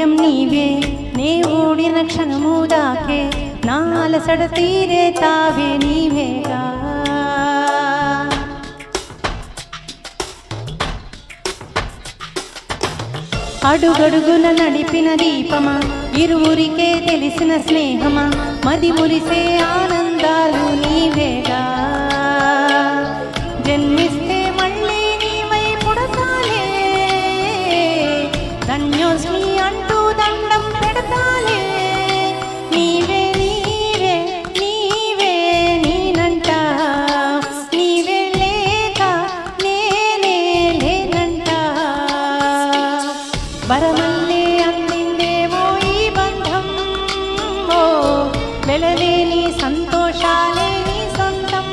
ధైర్యం నీవే, నే ఓడిన క్షణము దాకే నా అలసట తీరే తావే నీవేగా. అడుగడుగున నడిపిన దీపమా, ఇరువురికే తెలిసిన స్నేహమా, మది మురిసే ఆనందాలు నీవేగా. జన్మిస్తే మళ్ళీ నీవై పుడతాలే, ధన్యోస్మి అంటూ దండం పెడతాలే. నీవే నీవే నీవే నేనంట, నీవే లేక నేనే లేనంట. వరమల్లే అందిందేమో ఈ బంధం, ఓ వెలలేని సంతోషాలే నీ సొంతం.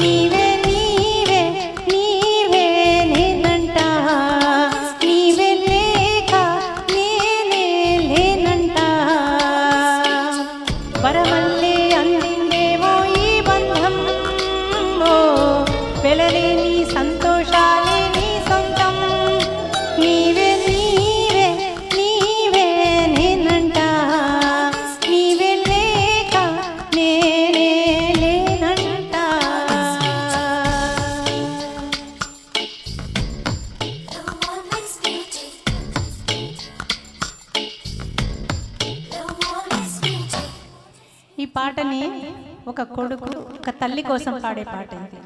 నీవే నీవే నీవే నేనంట, నీవే లేక నేనే లేనంట. వరమల్లే అందిందేమో ఈ బంధం, ఓ వెలలేని సంతోషాలే నీ సొంతం. నీవే నీవే నీవే నేనంట, నీవే లేక నేనే లేనంట. ఈ పాటని ఒక కొడుకు ఒక తల్లి కోసం పాడే పాట ఇది.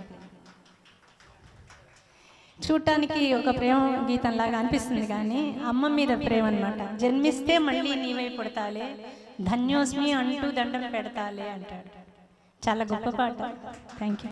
చూడటానికి ఒక ప్రేమ గీతం లాగా అనిపిస్తుంది, కానీ అమ్మ మీద ప్రేమ అన్నమాట. జన్మిస్తే మళ్ళీ నీవై పుడతాలే, ధన్యోస్మి అంటూ దండం పెడతాలే అంటాడు. చాలా గొప్ప పాట. Thank you.